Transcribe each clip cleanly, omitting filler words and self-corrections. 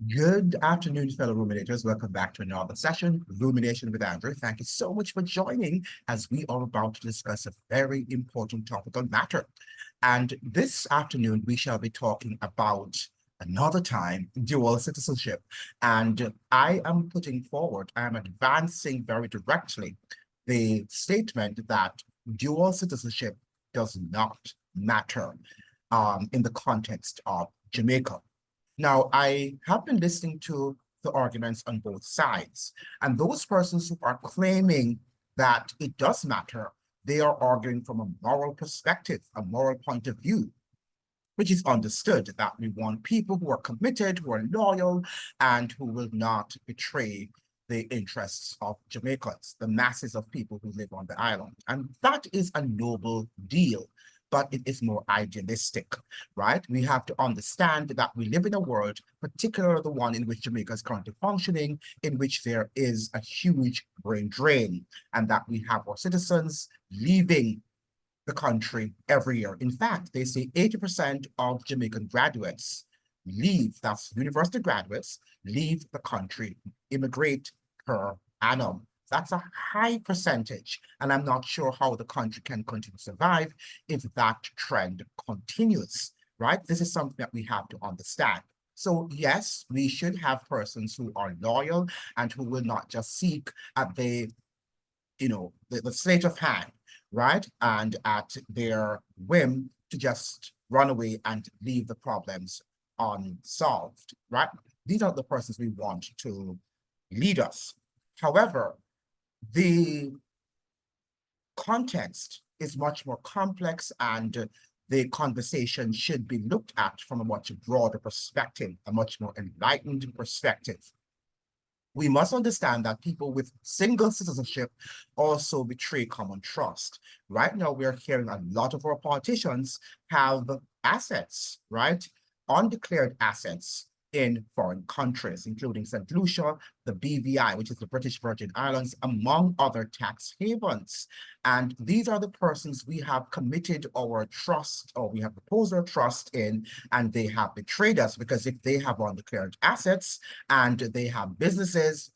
Good afternoon, fellow ruminators. Welcome back to another session, Rumination with Andrew. Thank you so much for joining as we are about to discuss a very important topical matter. And this afternoon, we shall be talking about another time dual citizenship. And I am advancing very directly the statement that dual citizenship does not matter in the context of Jamaica. Now, I have been listening to the arguments on both sides, and those persons who are claiming that it does matter, they are arguing from a moral perspective, a moral point of view, which is understood that we want people who are committed, who are loyal, and who will not betray the interests of Jamaicans, the masses of people who live on the island. And that is a noble deal, but it is more idealistic, right? We have to understand that we live in a world, particularly the one in which Jamaica is currently functioning, in which there is a huge brain drain, and that we have our citizens leaving the country every year. In fact, they say 80% of Jamaican graduates leave, that's university graduates, leave the country, immigrate per annum. That's a high percentage, and I'm not sure how the country can continue to survive if that trend continues, right? This is something that we have to understand. So yes, we should have persons who are loyal and who will not just seek at the sleight of hand, right? And at their whim to just run away and leave the problems unsolved, right? These are the persons we want to lead us. However, the context is much more complex, and the conversation should be looked at from a much broader perspective, a much more enlightened perspective. We must understand that people with single citizenship also betray common trust. Right now, we're hearing a lot of our politicians have assets, right? Undeclared assets in foreign countries, including St. Lucia, the BVI, which is the British Virgin Islands, among other tax havens. And these are the persons we have committed our trust, or we have reposed our trust in, and they have betrayed us, because if they have undeclared assets and they have businesses,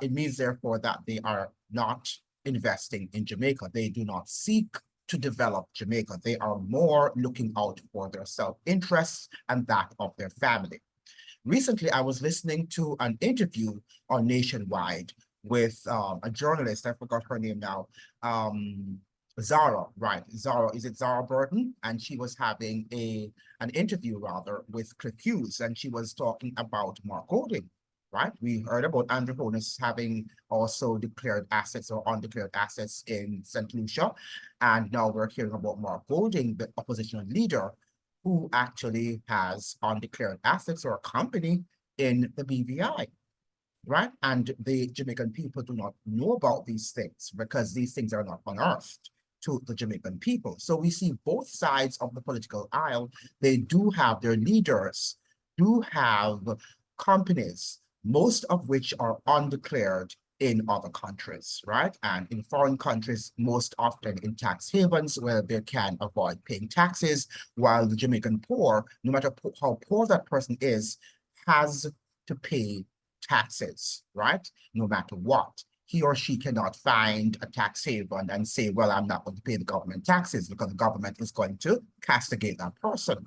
it means therefore that they are not investing in Jamaica. They do not seek to develop Jamaica. They are more looking out for their self-interests and that of their family. Recently, I was listening to an interview on Nationwide with a journalist, I forgot her name now, Zara, right? Zara, is it Zara Burton? And she was having an interview rather with Cliff Hughes, and she was talking about Mark Golding, right? We heard about Andrew Holness having also declared assets or undeclared assets in St. Lucia. And now we're hearing about Mark Golding, the opposition leader, who actually has undeclared assets or a company in the BVI, right? And the Jamaican people do not know about these things because these things are not unearthed to the Jamaican people. So we see both sides of the political aisle. They do have their leaders, do have companies, most of which are undeclared in other countries, right? And in foreign countries, most often in tax havens where they can avoid paying taxes, while the Jamaican poor, no matter how poor that person is, has to pay taxes, right? No matter what. He or she cannot find a tax haven and say, well, I'm not going to pay the government taxes because the government is going to castigate that person.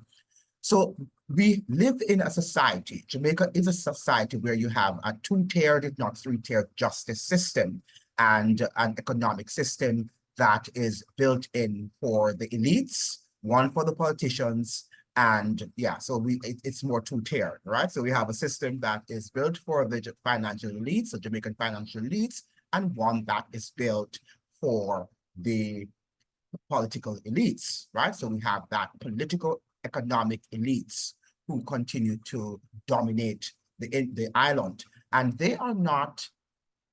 So we live in a society, Jamaica is a society where you have a two-tiered, if not three-tiered justice system and an economic system that is built in for the elites, one for the politicians, and yeah, so it's more two-tiered, right? So we have a system that is built for the financial elites, the Jamaican financial elites, and one that is built for the political elites, right? So we have that political economic elites who continue to dominate the island, and they are not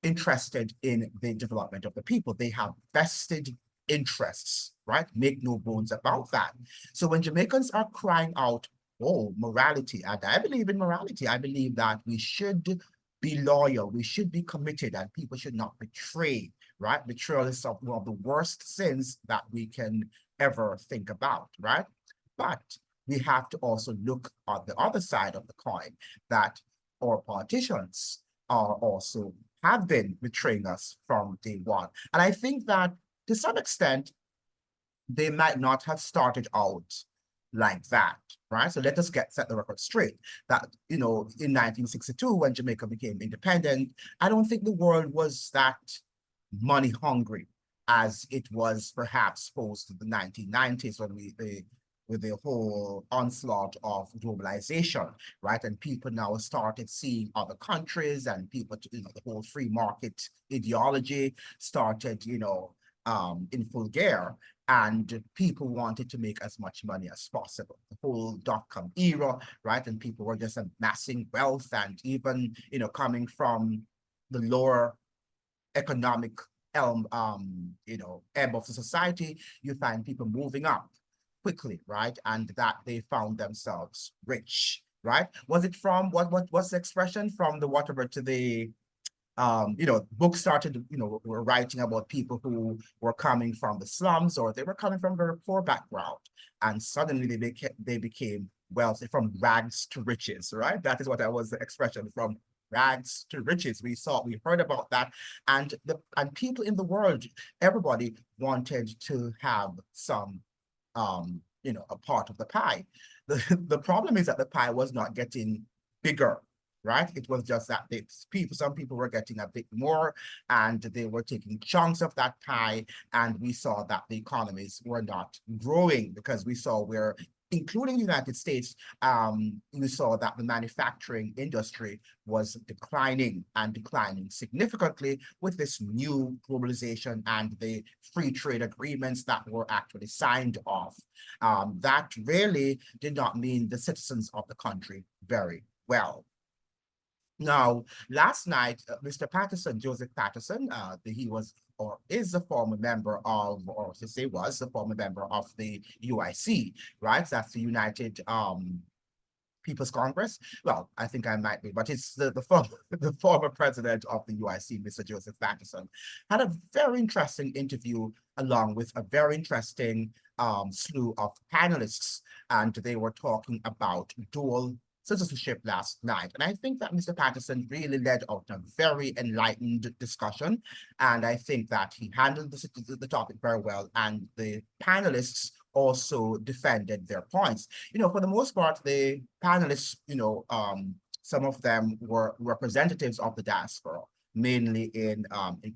interested in the development of the people. They have vested interests, right? Make no bones about that. So when Jamaicans are crying out, oh, morality, and I believe in morality, I believe that we should be loyal, we should be committed, and people should not betray, right? Betrayal is one of the worst sins that we can ever think about, right? But we have to also look at the other side of the coin, that our politicians are also have been betraying us from day one. And I think that to some extent, they might not have started out like that, right? So let us set the record straight that, in 1962, when Jamaica became independent, I don't think the world was that money hungry as it was perhaps post the 1990s when with the whole onslaught of globalization, right? And people now started seeing other countries and people, the whole free market ideology started, in full gear, and people wanted to make as much money as possible. The whole dot-com era, right? And people were just amassing wealth, and even, coming from the lower economic ebb of the society, you find people moving up quickly, right? And that they found themselves rich, right? Was it from what was the expression from the whatever to the books started, were writing about people who were coming from the slums, or they were coming from a very poor background, and suddenly they became wealthy, from rags to riches, right? That is what that was the expression, from rags to riches. We heard about that, and people in the world, everybody wanted to have some, a part of the pie. The problem is that the pie was not getting bigger, right? It was just that some people were getting a bit more, and they were taking chunks of that pie, and we saw that the economies were not growing, because we saw where, including the United States, we saw that the manufacturing industry was declining, and declining significantly with this new globalization and the free trade agreements that were actually signed off. That really did not mean the citizens of the country very well. Now, last night, Mr. Patterson, Joseph Patterson, he was or is a former member of, or to say was a former member of the UIC, right? That's the United People's Congress. Well, I think I might be, but it's the former president of the UIC, Mr. Joseph Patterson, had a very interesting interview along with a very interesting slew of panelists, and they were talking about dual citizenship last night. And I think that Mr. Patterson really led out a very enlightened discussion. And I think that he handled the topic very well. And the panelists also defended their points. For the most part, the panelists, some of them were representatives of the diaspora, mainly in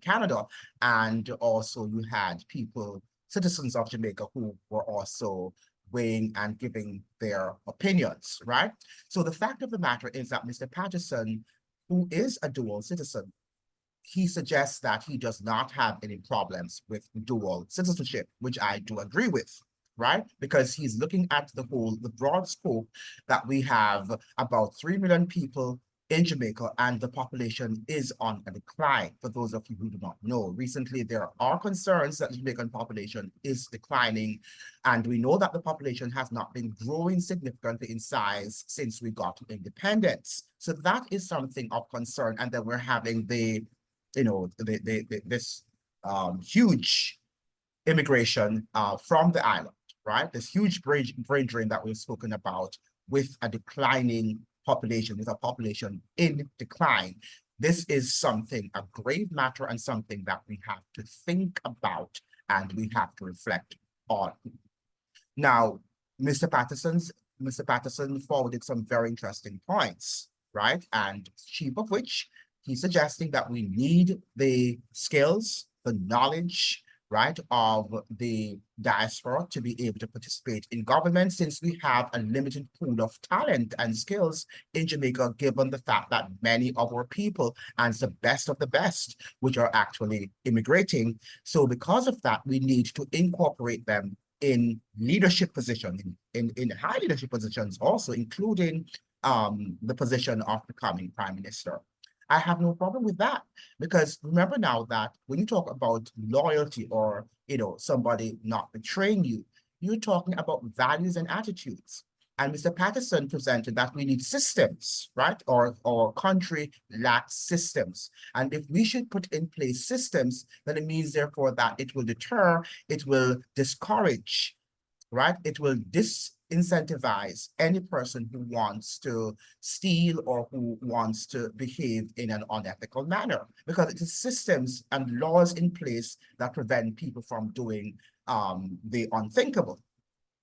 Canada. And also you had people, citizens of Jamaica, who were also weighing and giving their opinions, right? So the fact of the matter is that Mr. Patterson, who is a dual citizen, he suggests that he does not have any problems with dual citizenship, which I do agree with, right? Because he's looking at the broad scope that we have about 3 million people in Jamaica, and the population is on a decline. For those of you who do not know, recently there are concerns that the Jamaican population is declining, and we know that the population has not been growing significantly in size since we got independence. So that is something of concern, and then we're having this huge immigration from the island, right? This huge brain drain that we've spoken about, with a declining population, with a population in decline. This is something, a grave matter, and something that we have to think about and we have to reflect on. Now, Mr. Patterson forwarded some very interesting points, right? And chief of which, he's suggesting that we need the skills, the knowledge, right, of the diaspora to be able to participate in government, since we have a limited pool of talent and skills in Jamaica, given the fact that many of our people, and the best of the best, which are actually immigrating. So because of that, we need to incorporate them in leadership positions, in high leadership positions also, including the position of becoming Prime Minister. I have no problem with that, because remember now that when you talk about loyalty, or somebody not betraying you, you're talking about values and attitudes. And Mr. Patterson presented that we need systems, right? Our country lacks systems. And if we should put in place systems, then it means therefore that it will deter, it will discourage, right? It incentivize any person who wants to steal or who wants to behave in an unethical manner, because it is systems and laws in place that prevent people from doing the unthinkable,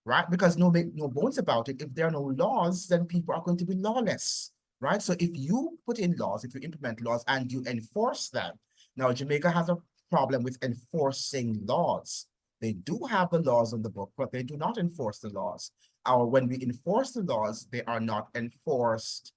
right? Because no bones about it, if there are no laws, then people are going to be lawless, right? So if you put in laws, if you implement laws and you enforce them, now Jamaica has a problem with enforcing laws. They do have the laws on the book, but they do not enforce the laws. Or when we enforce the laws, they are not enforced.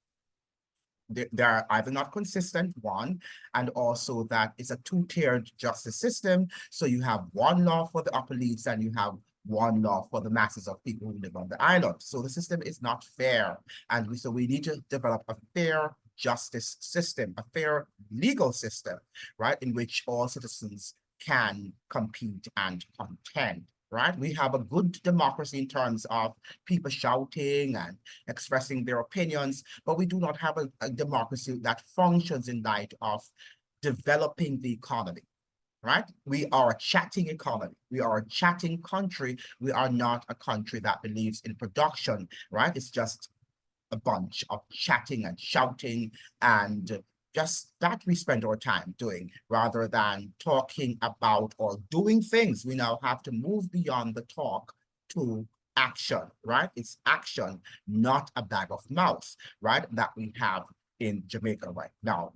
They are either not consistent, one, and also that it's a two-tiered justice system. So you have one law for the upper elites and you have one law for the masses of people who live on the island. So the system is not fair. And so we need to develop a fair justice system, a fair legal system, right, in which all citizens can compete and contend. Right? We have a good democracy in terms of people shouting and expressing their opinions, but we do not have a democracy that functions in light of developing the economy. Right? We are a chatting economy. We are a chatting country. We are not a country that believes in production, right? It's just a bunch of chatting and shouting and just that we spend our time doing rather than talking about or doing things. We now have to move beyond the talk to action, right? It's action, not a bag of mouth, right? That we have in Jamaica right now.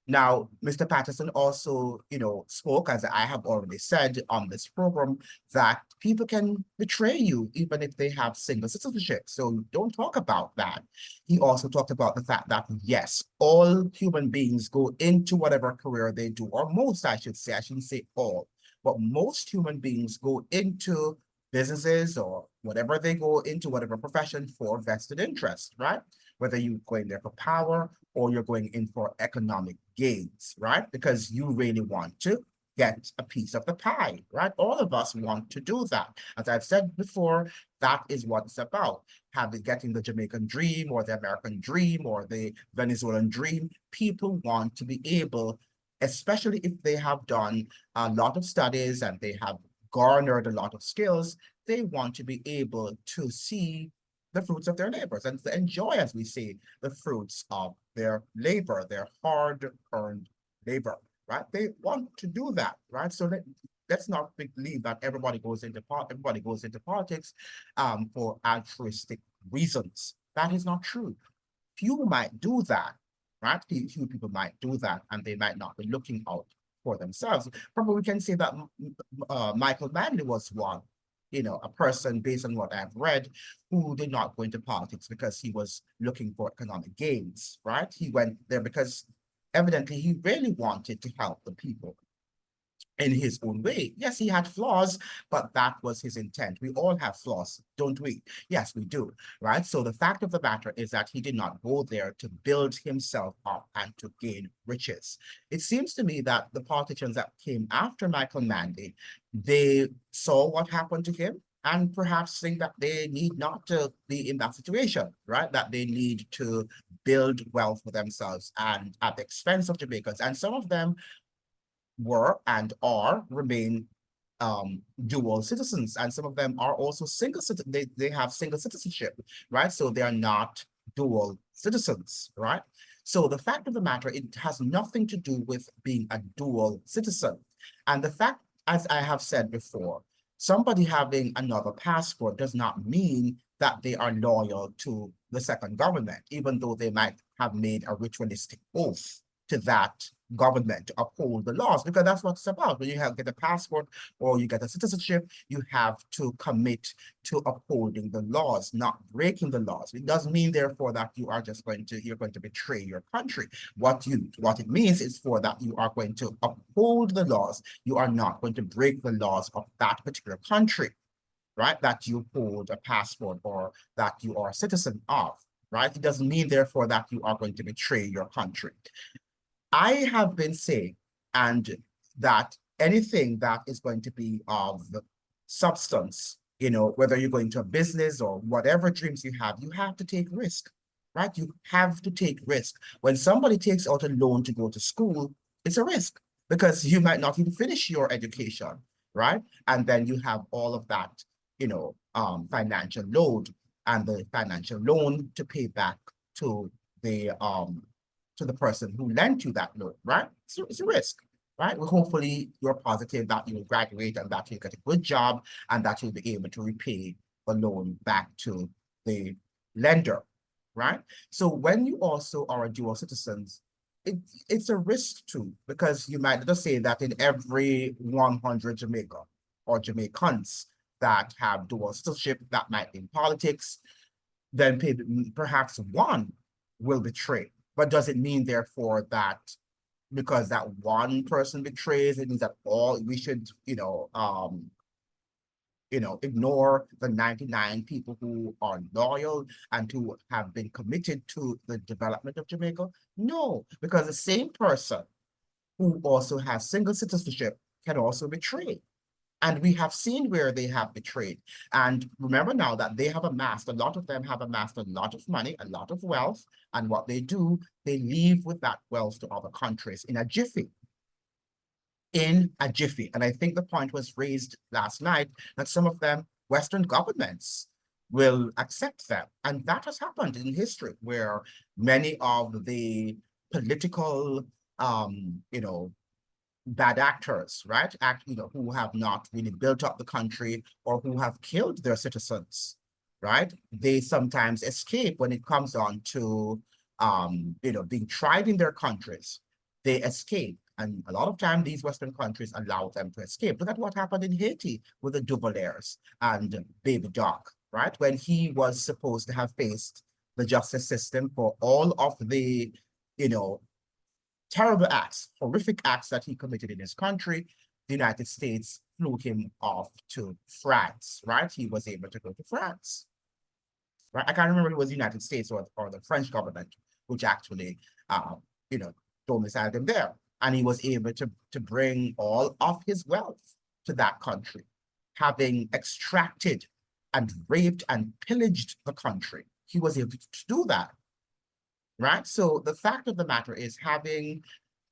Now, Mr. Patterson also, spoke, as I have already said on this program, that people can betray you even if they have single citizenship. So don't talk about that. He also talked about the fact that, yes, all human beings go into whatever career they do, or most, I should say, I shouldn't say all, but most human beings go into businesses or whatever they go into, whatever profession, for vested interest, right? Whether you go in there for power or you're going in for economic gains, right? Because you really want to get a piece of the pie, right? All of us want to do that. As I've said before, that is what it's about. Getting the Jamaican dream or the American dream or the Venezuelan dream. People want to be able, especially if they have done a lot of studies and they have garnered a lot of skills, they want to be able to see the fruits of their labors and to enjoy, as we say, the fruits of their labor, their hard-earned labor, right? They want to do that, right? So let's not believe that everybody goes into politics for altruistic reasons. That is not true. Few might do that, right? Few people might do that, and they might not be looking out for themselves. Probably we can say that Michael Manley was one, a person, based on what I've read, who did not go into politics because he was looking for economic gains, right? He went there because evidently he really wanted to help the people in his own way. Yes, he had flaws, but that was his intent. We all have flaws, don't we? Yes, we do, right? So the fact of the matter is that he did not go there to build himself up and to gain riches. It seems to me that the politicians that came after Michael Manley, they saw what happened to him and perhaps think that they need not to be in that situation, right? That they need to build wealth for themselves and at the expense of Jamaicans. And some of them were and remain dual citizens, and some of them are also single citizen. They have single citizenship, right? So they are not dual citizens, right? So the fact of the matter, it has nothing to do with being a dual citizen. And the fact, as I have said before, somebody having another passport does not mean that they are loyal to the second government, even though they might have made a ritualistic oath to that government to uphold the laws, because that's what it's about. When you get a passport or you get a citizenship, you have to commit to upholding the laws, not breaking the laws. It doesn't mean, therefore, that you are just you're going to betray your country. What it means is for that you are going to uphold the laws. You are not going to break the laws of that particular country, right? That you hold a passport or that you are a citizen of, right? It doesn't mean, therefore, that you are going to betray your country. I have been saying, and that anything that is going to be of substance, whether you're going to a business or whatever dreams you have to take risk, right? You have to take risk. When somebody takes out a loan to go to school, it's a risk because you might not even finish your education, right? And then you have all of that, financial load. and the financial loan to pay back to the person who lent you that loan, right? It's a risk, right? Well, hopefully you're positive that you'll graduate and that you'll get a good job and that you'll be able to repay the loan back to the lender, right? So when you also are a dual citizens, it's a risk too, because you might just say that in every 100 Jamaica or Jamaicans that have dual citizenship that might be in politics, then perhaps one will betray. But does it mean, therefore, that because that one person betrays, it means that all we should, ignore the 99 people who are loyal and who have been committed to the development of Jamaica? No, because the same person who also has single citizenship can also betray. And we have seen where they have betrayed. And remember now that they have amassed, a lot of them have amassed a lot of money, a lot of wealth. And what they do, they leave with that wealth to other countries in a jiffy. In a jiffy. And I think the point was raised last night that some of them, Western governments, will accept them. And that has happened in history where many of the political, bad actors, right? Who have not really built up the country or who have killed their citizens, right? They sometimes escape when it comes on to, being tried in their countries. They escape. And a lot of time, these Western countries allow them to escape. Look at what happened in Haiti with the Duvaliers and Baby Doc, right? When he was supposed to have faced the justice system for all of the, terrible acts, horrific acts that he committed in his country, the United States flew him off to France, right? He was able to go to France, right? I can't remember if it was the United States or the French government, which actually, domiciled him there. And he was able to bring all of his wealth to that country, having extracted and raped and pillaged the country. He was able to do that, right? So the fact of the matter is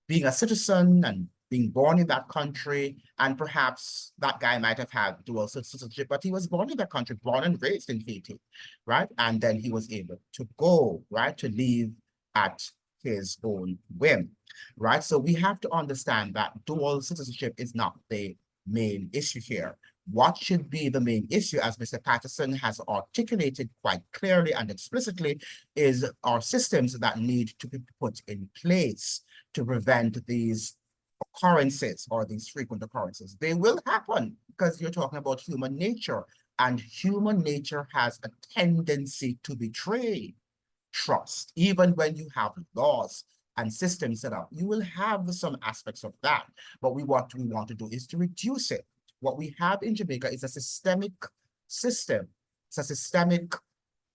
being a citizen and being born in that country, and perhaps that guy might have had dual citizenship, but he was born in that country, born and raised in Haiti, right? And then he was able to go, right, to leave at his own whim, right? So we have to understand that dual citizenship is not the main issue here. What should be the main issue, as Mr. Patterson has articulated quite clearly and explicitly, is our systems that need to be put in place to prevent these occurrences or these frequent occurrences. They will happen because you're talking about human nature, and human nature has a tendency to betray trust. Even when you have laws and systems set up, you will have some aspects of that. But what we want to do is to reduce it. What we have in Jamaica is a systemic system. It's a systemic,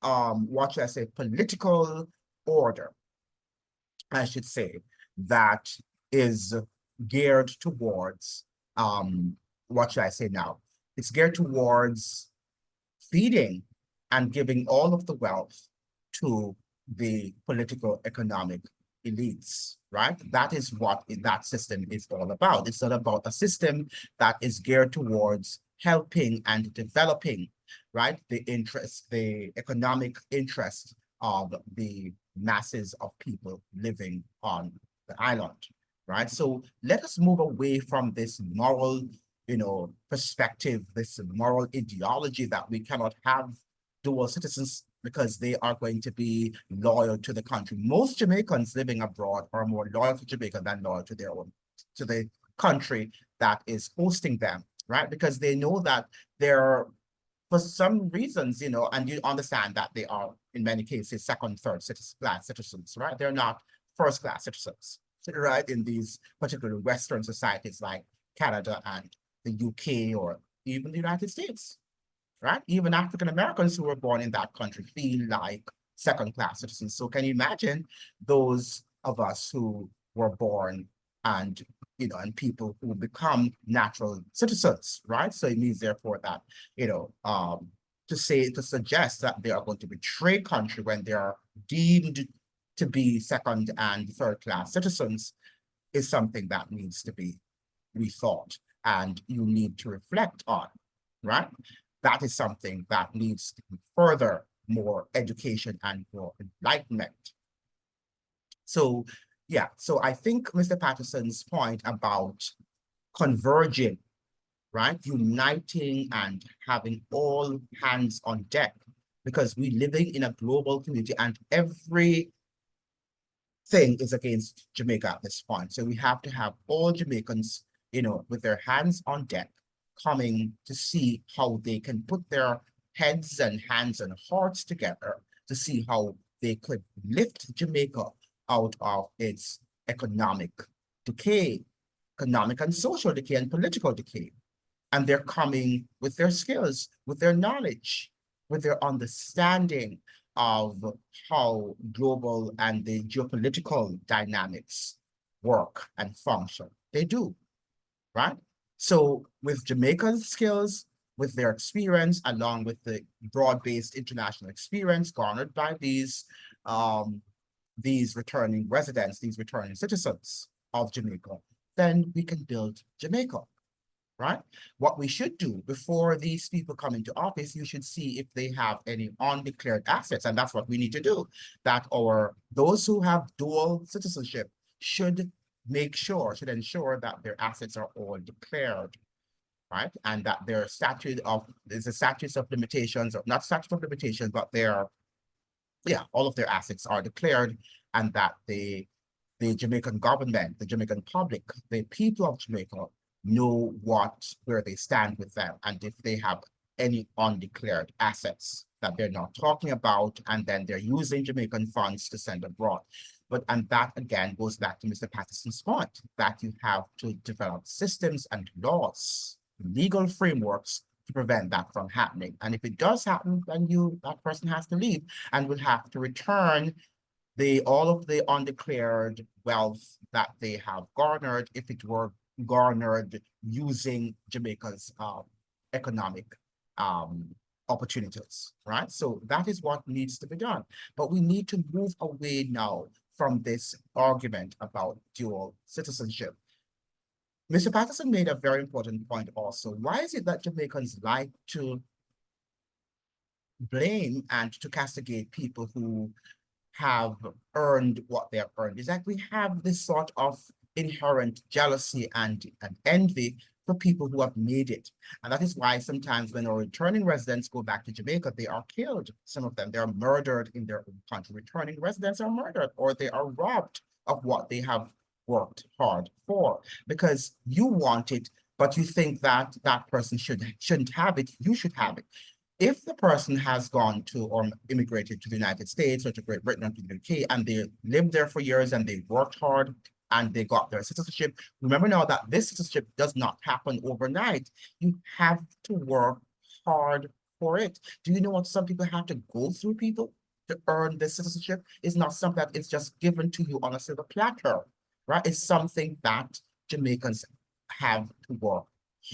what should I say, political order, I should say, that is geared towards, what should I say now? It's geared towards feeding and giving all of the wealth to the political economic elites, right? That is what that system is all about. It's not about a system that is geared towards helping and developing, right? The economic interest of the masses of people living on the island, right? So let us move away from this moral, perspective, this moral ideology that we cannot have dual citizens because they are going to be loyal to the country. Most Jamaicans living abroad are more loyal to Jamaica than loyal to to the country that is hosting them, right? Because they know that they're, for some reasons, and you understand that they are, in many cases, second, third class citizens, right? They're not first class citizens, right? In these particular Western societies like Canada and the UK or even the United States, right? Even African Americans who were born in that country feel like second-class citizens. So can you imagine those of us who were born and, and people who become natural citizens, right? So it means therefore that, to suggest that they are going to betray country when they are deemed to be second and third class citizens is something that needs to be rethought and you need to reflect on, right? That is something that needs to be further more education and more enlightenment. So, yeah, so I think Mr. Patterson's point about converging, right, uniting and having all hands on deck, because we're living in a global community and every thing is against Jamaica at this point. So we have to have all Jamaicans, with their hands on deck, coming to see how they can put their heads and hands and hearts together to see how they could lift Jamaica out of its economic decay, economic and social decay and political decay. And they're coming with their skills, with their knowledge, with their understanding of how global and the geopolitical dynamics work and function. They do, right? So with Jamaica's skills, with their experience, along with the broad-based international experience garnered by these returning residents, these returning citizens of Jamaica, then we can build Jamaica. Right? What we should do before these people come into office, you should see if they have any undeclared assets. And that's what we need to do. That those who have dual citizenship should ensure that their assets are all declared, right? And that their there's a statute of limitations, or not statute of limitations, but all of their assets are declared, and that the Jamaican government, the Jamaican public, the people of Jamaica know where they stand with them, and if they have any undeclared assets that they're not talking about, and then they're using Jamaican funds to send abroad. And that again goes back to Mr. Patterson's point, that you have to develop systems and laws, legal frameworks to prevent that from happening. And if it does happen, then that person has to leave and will have to return all of the undeclared wealth that they have garnered, if it were garnered using Jamaica's economic opportunities, right? So that is what needs to be done. But we need to move away now from this argument about dual citizenship. Mr. Patterson made a very important point also. Why is it that Jamaicans like to blame and to castigate people who have earned what they have earned? Is that we have this sort of inherent jealousy and envy for people who have made it. And that is why sometimes when our returning residents go back to Jamaica, they are killed. Some of them, they are murdered in their own country. Returning residents are murdered, or they are robbed of what they have worked hard for, because you want it, but you think that that person shouldn't have it. You should have it. If the person has gone to or immigrated to the United States or to Great Britain or to the UK, and they lived there for years and they worked hard and they got their citizenship, remember now that this citizenship does not happen overnight. You have to work hard for it. Do you know what some people have to go through, people, to earn this citizenship? It's not something that is just given to you on a silver platter, right? It's something that Jamaicans have to work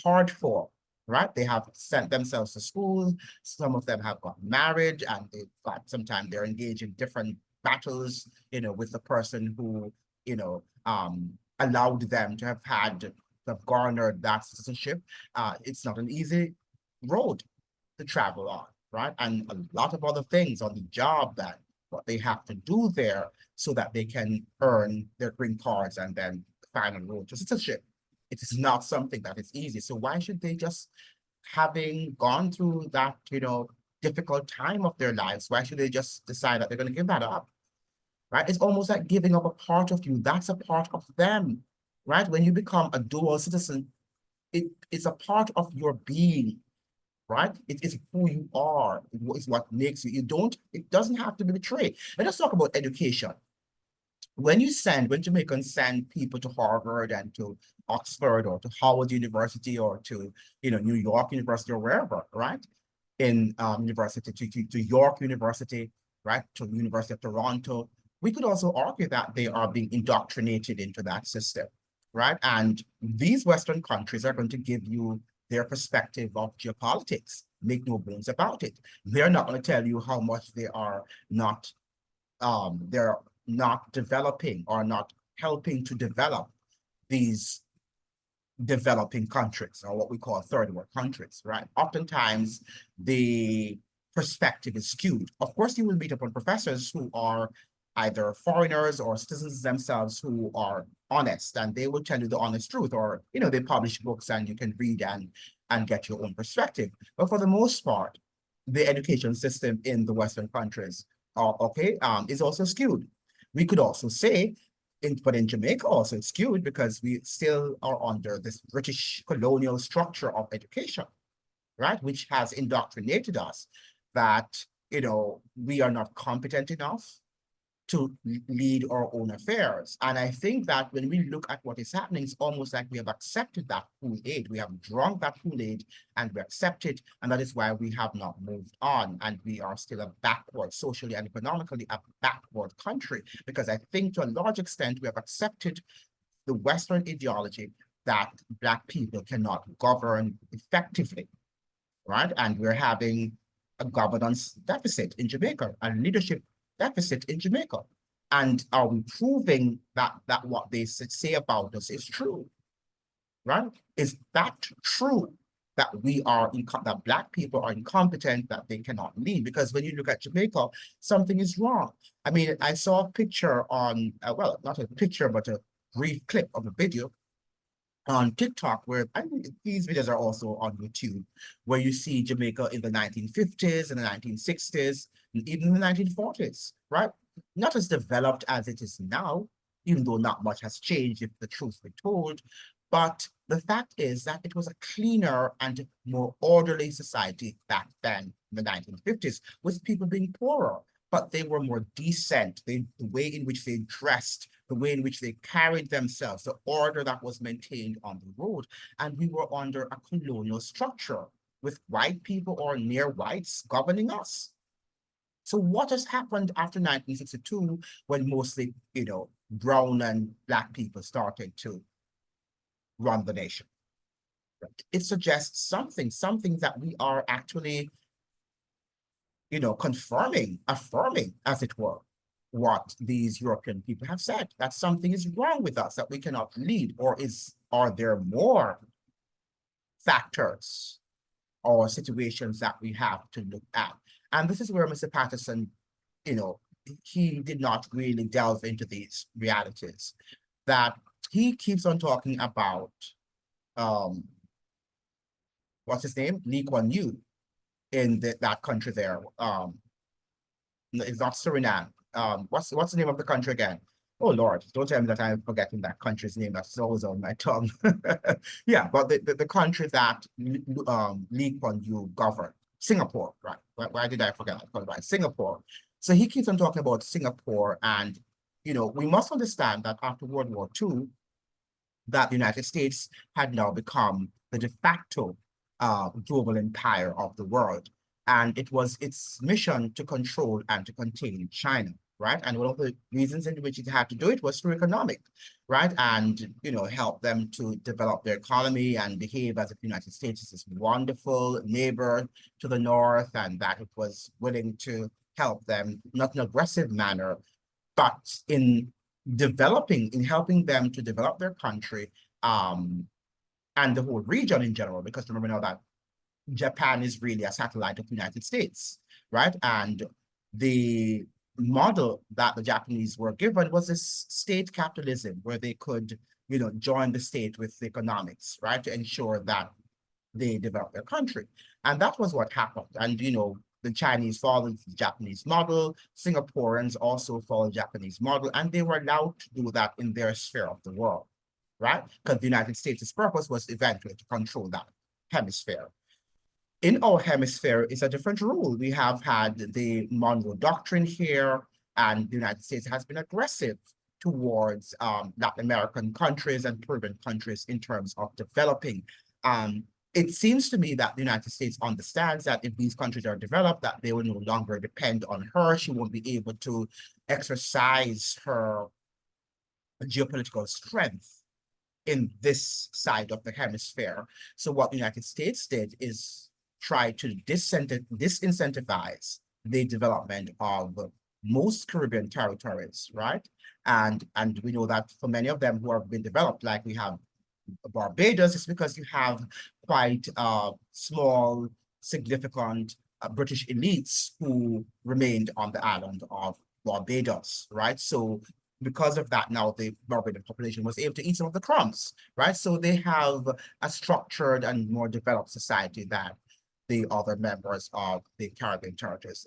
hard for. Right? They have sent themselves to school. Some of them have got married, and sometimes they're engaged in different battles, with the person who, allowed them to have garnered that citizenship. It's not an easy road to travel on, right? And a lot of other things on the job, that what they have to do there so that they can earn their green cards and then the final road to citizenship. It is not something that is easy. So why should they, just having gone through that, difficult time of their lives, why should they just decide that they're going to give that up? Right? It's almost like giving up a part of you. That's a part of them, right? When you become a dual citizen, it's a part of your being, right? It is who you are. It's what makes you. It doesn't have to be betrayed. Let us talk about education. When Jamaicans send people to Harvard and to Oxford or to Howard University or to, New York University or wherever, right? In university, to York University, right? To the University of Toronto, we could also argue that they are being indoctrinated into that system, right? And these Western countries are going to give you their perspective of geopolitics. Make no bones about it. They're not going to tell you how much they are not they're not developing or not helping to develop these developing countries, or what we call third world countries, right? Oftentimes, the perspective is skewed. Of course, you will meet upon professors who are either foreigners or citizens themselves who are honest, and they will tell you the honest truth, or they publish books and you can read and get your own perspective. But for the most part, the education system in the Western countries is also skewed. We could also say, but in Jamaica also it's skewed because we still are under this British colonial structure of education, right? Which has indoctrinated us that, we are not competent enough to lead our own affairs. And I think that when we look at what is happening, it's almost like we have accepted that Kool-Aid. We have drunk that Kool-Aid and we accept it. And that is why we have not moved on. And we are still a backward, socially and economically, a backward country. Because I think to a large extent, we have accepted the Western ideology that Black people cannot govern effectively, right? And we're having a governance deficit in Jamaica, a leadership deficit in Jamaica. And are we proving that what they say about us is true, right? Is that true that that Black people are incompetent, that they cannot lead? Because when you look at Jamaica, something is wrong. I mean, I saw a picture on, well, not a picture, but a brief clip of a video on TikTok, where I think these videos are also on YouTube, where you see Jamaica in the 1950s and the 1960s, and even the 1940s, right? Not as developed as it is now, even though not much has changed, if the truth be told. But the fact is that it was a cleaner and more orderly society back then in the 1950s, with people being poorer, but they were more decent. The way in which they dressed, the way in which they carried themselves, the order that was maintained on the road. And we were under a colonial structure with white people or near whites governing us. So what has happened after 1962, when mostly, brown and Black people started to run the nation? It suggests something that we are actually, confirming, affirming, as it were, what these European people have said, that something is wrong with us, that we cannot lead, or are there more factors or situations that we have to look at? And this is where Mr. Patterson, he did not really delve into these realities, that he keeps on talking about, what's his name? Lee Kuan Yew in that country there. It's not Suriname. What's the name of the country again? Oh Lord, don't tell me that I'm forgetting that country's name. That's always on my tongue. Yeah, but the country that Lee Kuan Yew governed, Singapore, right? Why did I forget that? Right, Singapore. So he keeps on talking about Singapore, and we must understand that after World War II, that the United States had now become the de facto global empire of the world. And it was its mission to control and to contain China, right? And one of the reasons in which it had to do it was through economic, right? And, help them to develop their economy and behave as if the United States is this wonderful neighbor to the north, and that it was willing to help them, not in an aggressive manner, but in helping them to develop their country, and the whole region in general, because remember now that Japan is really a satellite of the United States, right? And the model that the Japanese were given was this state capitalism, where they could, join the state with economics, right, to ensure that they develop their country. And that was what happened. And, the Chinese followed the Japanese model, Singaporeans also followed the Japanese model, and they were allowed to do that in their sphere of the world, right? Because the United States' purpose was eventually to control that hemisphere. In our hemisphere is a different rule. We have had the Monroe Doctrine here, and the United States has been aggressive towards Latin American countries and Caribbean countries in terms of developing. It seems to me that the United States understands that if these countries are developed, that they will no longer depend on her. She won't be able to exercise her geopolitical strength in this side of the hemisphere. So what the United States did is try to disincentivize the development of most Caribbean territories, right? And we know that for many of them who have been developed, like we have Barbados, it's because you have quite small, significant British elites who remained on the island of Barbados, right? So because of that, now the Barbadian population was able to eat some of the crumbs, right? So they have a structured and more developed society than the other members of the Caribbean territories.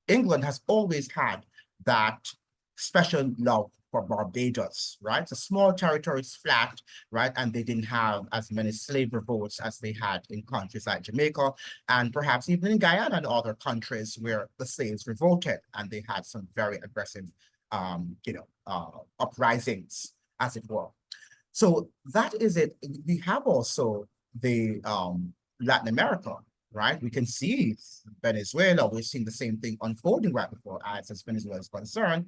England has always had that special love for Barbados, right? It's a small territory, it's flat, right? And they didn't have as many slave revolts as they had in countries like Jamaica, and perhaps even in Guyana and other countries where the slaves revolted, and they had some very aggressive, uprisings, as it were. So that is it. We have also the Latin America, right? We can see Venezuela. We've seen the same thing unfolding right before us as Venezuela is concerned.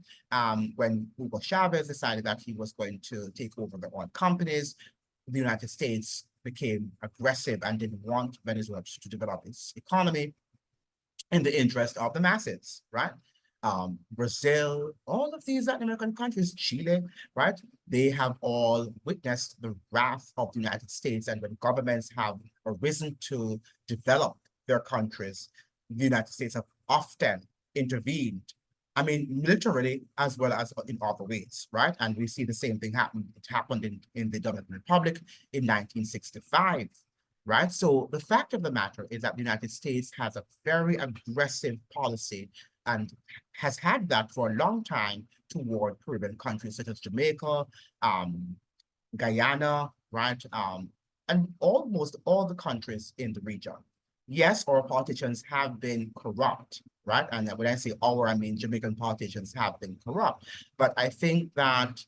When Hugo Chavez decided that he was going to take over the oil companies, the United States became aggressive and didn't want Venezuela to develop its economy in the interest of the masses, right? Brazil, all of these Latin American countries, Chile, right? They have all witnessed the wrath of the United States, and when governments have arisen to develop their countries, the United States have often intervened. I mean, militarily as well as in other ways, right? And we see the same thing happen. It happened in the Dominican Republic in 1965. Right? So the fact of the matter is that the United States has a very aggressive policy and has had that for a long time toward Caribbean countries such as Jamaica, Guyana, right? And almost all the countries in the region. Yes, our politicians have been corrupt, right? And when I say our, I mean Jamaican politicians have been corrupt. But I think that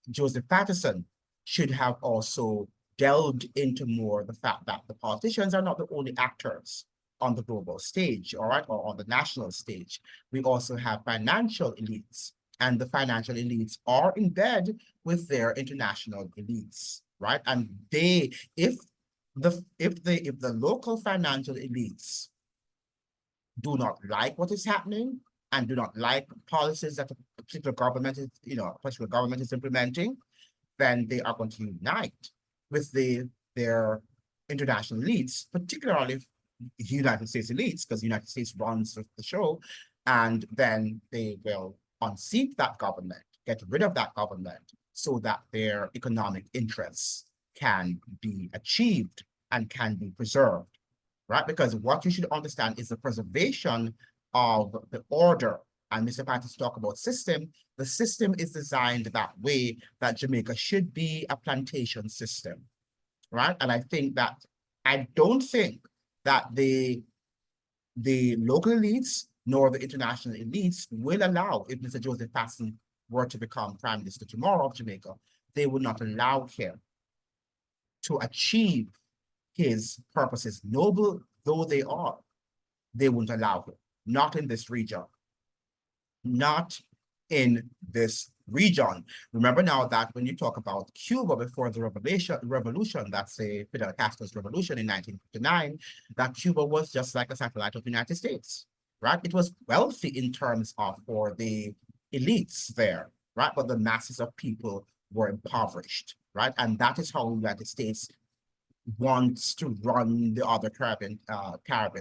Joseph Patterson should have also delved into more the fact that the politicians are not the only actors on the global stage, all right, or on the national stage. We also have financial elites, and the financial elites are in bed with their international elites, right? And if the local financial elites do not like what is happening and do not like policies that a particular government is implementing, then they are going to unite with their international elites, particularly United States elites, because the United States runs the show, and then they will unseat that government, get rid of that government, so that their economic interests can be achieved and can be preserved, right? Because what you should understand is the preservation of the order. And Mr. Patterson talked about system. The system is designed that way, that Jamaica should be a plantation system, right? And I don't think that the local elites nor the international elites will allow, if Mr. Joseph Patterson were to become Prime Minister tomorrow of Jamaica, they would not allow him to achieve his purposes, noble though they are. They wouldn't allow him, not in this region. Not in this region. Remember now that when you talk about Cuba before the revolution, that's Fidel Castro's revolution in 1959, that Cuba was just like a satellite of the United States, right? It was wealthy in terms of for the elites there, right? But the masses of people were impoverished, right? And that is how the United States wants to run the other Caribbean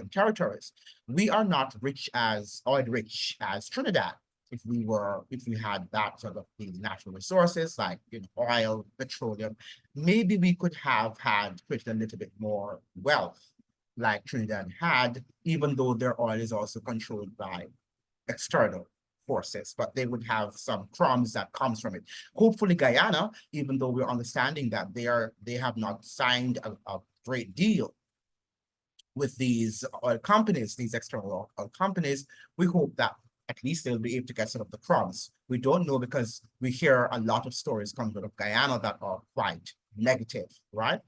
territories. We are not oil rich as Trinidad. If we had that sort of these natural resources like oil, petroleum, maybe we could have created a little bit more wealth like Trinidad had, even though their oil is also controlled by external forces, but they would have some crumbs that comes from it. Hopefully Guyana, even though we're understanding that they have not signed a great deal with these oil companies, these external oil companies, we hope that at least they'll be able to get some of the crumbs. We don't know, because we hear a lot of stories coming out of Guyana that are quite negative, right?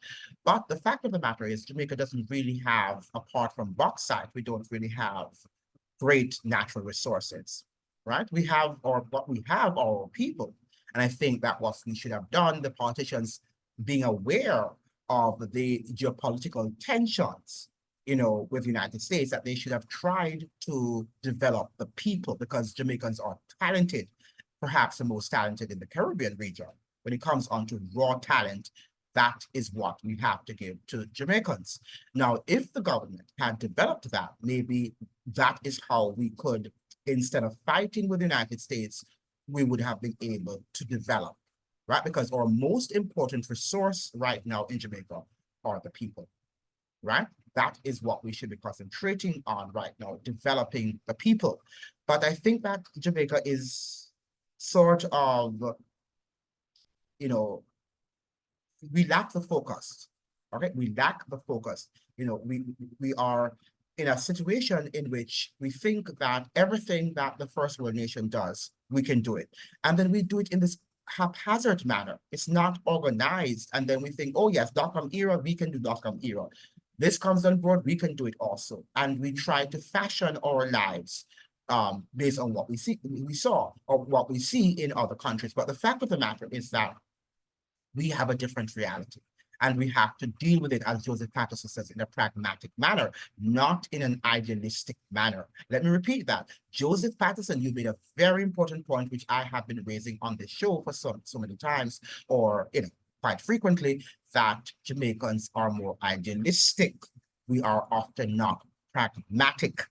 But the fact of the matter is Jamaica doesn't really have, apart from bauxite, we don't really have great natural resources, right? We have our people. And I think that what we should have done, the politicians being aware of the geopolitical tensions, with the United States, that they should have tried to develop the people, because Jamaicans are talented, perhaps the most talented in the Caribbean region. When it comes on to raw talent, That is what we have to give to Jamaicans. Now, if the government had developed that, maybe that is how we could, instead of fighting with the United States, we would have been able to develop, right? Because our most important resource right now in Jamaica are the people, right? That is what we should be concentrating on right now, developing the people. But I think that Jamaica is sort of, you know, we lack the focus. Okay, we lack the focus. We are in a situation in which we think that everything that the first world nation does, we can do it. And then we do it in this haphazard manner. It's not organized. And then we think, oh yes, dot-com era, we can do dot-com era. This comes on board, we can do it also. And we try to fashion our lives based on what we saw, or what we see in other countries. But the fact of the matter is that we have a different reality. And we have to deal with it, as Joseph Patterson says, in a pragmatic manner, not in an idealistic manner. Let me repeat that. Joseph Patterson, you made a very important point, which I have been raising on this show for so many times, or quite frequently, that Jamaicans are more idealistic. We are often not pragmatic,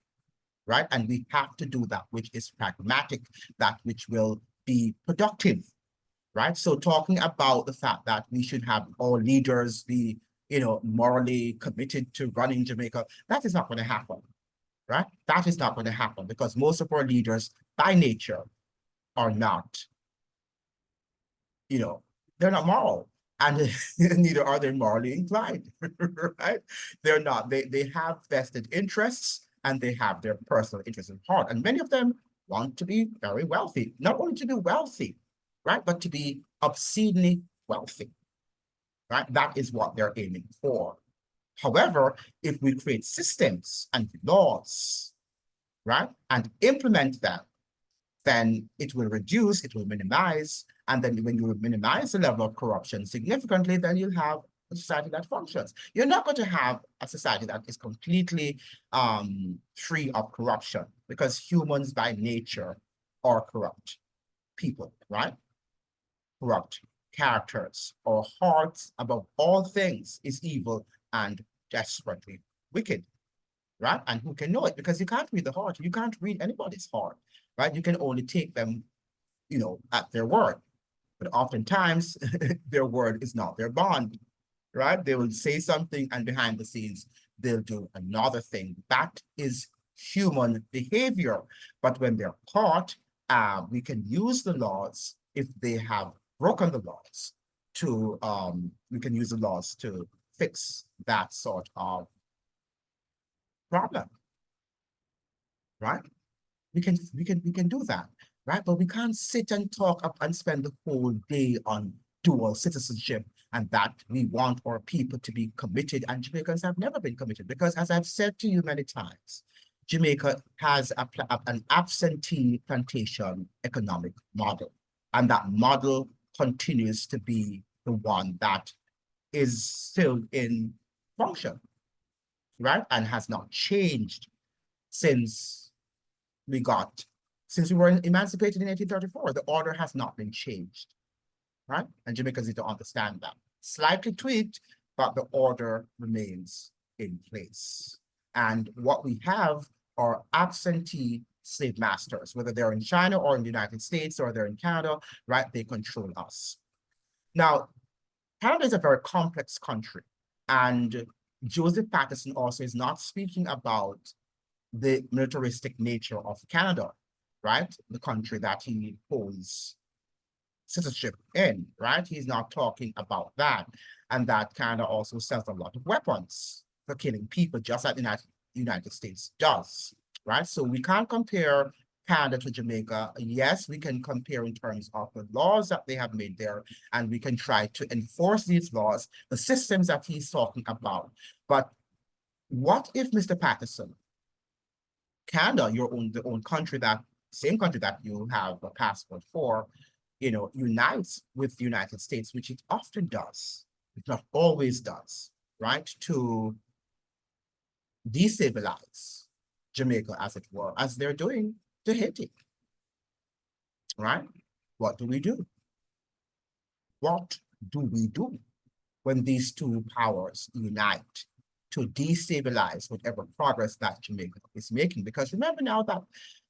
right? And we have to do that which is pragmatic, that which will be productive, right? So talking about the fact that we should have our leaders be, morally committed to running Jamaica, that is not going to happen, right? That is not going to happen, because most of our leaders by nature are not, they're not moral, and neither are they morally inclined, right? They're not. They have vested interests, and they have their personal interests in heart. And many of them want to be very wealthy, not only to be wealthy, right, but to be obscenely wealthy, right? That is what they're aiming for. However, if we create systems and laws, right, and implement them, then it will reduce, it will minimize, and then when you minimize the level of corruption significantly, then you'll have a society that functions. You're not going to have a society that is completely free of corruption, because humans by nature are corrupt people, right? Corrupt characters. Our hearts, above all things, is evil and desperately wicked, right? And who can know it? Because you can't read the heart. You can't read anybody's heart, right? You can only take them, at their word. But oftentimes, their word is not their bond, right? They will say something, and behind the scenes, they'll do another thing. That is human behavior. But when they're caught, we can use the laws, if they have broken the laws, to we can use the laws to fix that sort of problem, right? We can do that, right? But we can't sit and talk up and spend the whole day on dual citizenship, and that we want our people to be committed, and Jamaicans have never been committed, because as I've said to you many times, Jamaica has an absentee plantation economic model, and that model continues to be the one that is still in function, right? And has not changed since we were emancipated in 1834. The order has not been changed, right? And Jamaicans need to understand that. Slightly tweaked, but the order remains in place. And what we have are absentee slave masters, whether they're in China or in the United States or they're in Canada, right? They control us. Now, Canada is a very complex country, and Joseph Patterson also is not speaking about the militaristic nature of Canada, right? The country that he holds citizenship in, right? He's not talking about that. And that Canada also sells a lot of weapons for killing people, just like the United States does, right? So we can't compare Canada to Jamaica. Yes, we can compare in terms of the laws that they have made there, and we can try to enforce these laws, the systems that he's talking about. But what if, Mr. Patterson, Canada, the own country, that same country that you have a passport for, unites with the United States, which it often does, if not always does, right, to destabilize Jamaica, as it were, as they're doing to Haiti, right? What do we do? What do we do? when these two powers unite to destabilize whatever progress that Jamaica is making. Because remember now that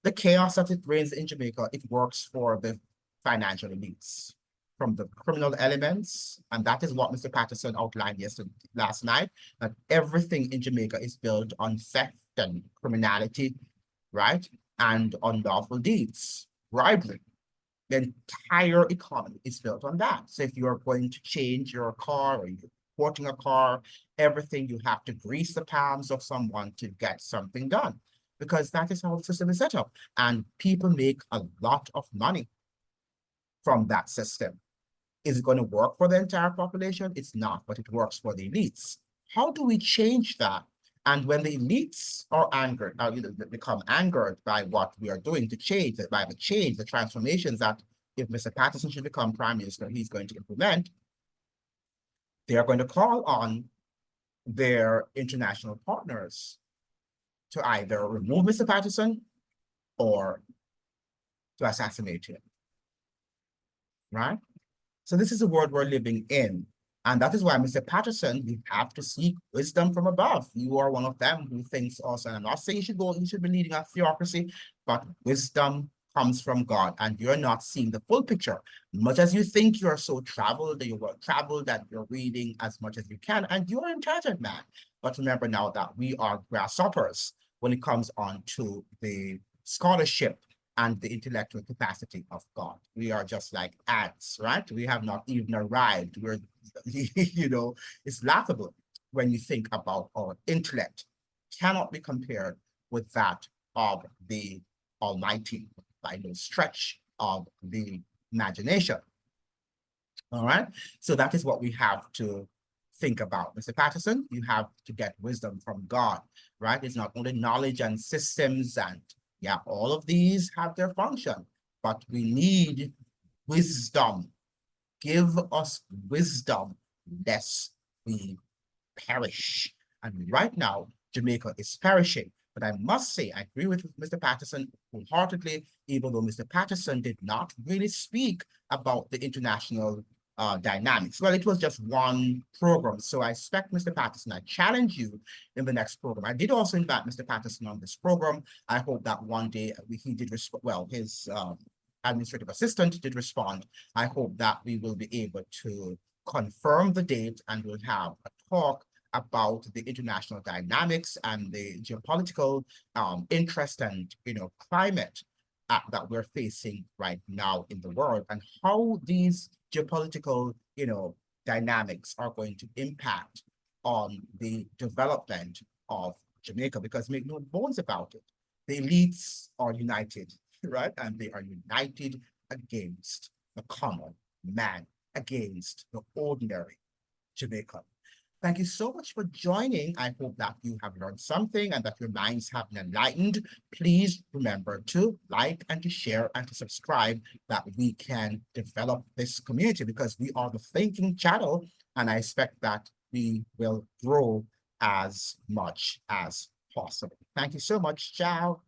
the chaos that it reigns in Jamaica, it works for the financial elites, from the criminal elements, and that is what Mr. Patterson outlined last night, that everything in Jamaica is built on theft and criminality, right? And unlawful deeds, bribery. The entire economy is built on that. So if you're going to change your car or you're importing a car, everything you have to grease the palms of someone to get something done, because that is how the system is set up. And people make a lot of money from that system. Is it going to work for the entire population? It's not, but it works for the elites. How do we change that? And when the elites are angered, become angered by what we are doing to change, by the change, the transformations that if Mr. Patterson should become prime minister, he's going to implement, they are going to call on their international partners to either remove Mr. Patterson or to assassinate him, right? So this is the world we're living in. And that is why, Mr. Patterson, you have to seek wisdom from above. You are one of them who thinks also, and I'm not saying you should be leading a theocracy, but wisdom comes from God, and you're not seeing the full picture. Much as you think you're so traveled, that you're well traveled, that you're reading as much as you can, and you're an intelligent man. But remember now that we are grasshoppers when it comes on to the scholarship and the intellectual capacity of God. We are just like ants, right? We have not even arrived. We're, it's laughable when you think about our intellect. Cannot be compared with that of the Almighty by no stretch of the imagination. All right, so that is what we have to think about. Mr. Patterson, you have to get wisdom from God, right? It's not only knowledge and systems and yeah, all of these have their function, but we need wisdom. Give us wisdom, lest we perish. And right now, Jamaica is perishing. But I must say, I agree with Mr. Patterson wholeheartedly, even though Mr. Patterson did not really speak about the international dynamics. Well, it was just one program. So I expect Mr. Patterson, I challenge you in the next program. I did also invite Mr. Patterson on this program. I hope that one day he did respond, well, his administrative assistant did respond. I hope that we will be able to confirm the date and we'll have a talk about the international dynamics and the geopolitical interest and climate that we're facing right now in the world, and how these geopolitical dynamics are going to impact on the development of Jamaica. Because make no bones about it, the elites are united, right? And they are united against the common man, against the ordinary Jamaican. Thank you so much for joining. I hope that you have learned something and that your minds have been enlightened. Please remember to like and to share and to subscribe, that we can develop this community, because we are the thinking channel, and I expect that we will grow as much as possible. Thank you so much. Ciao.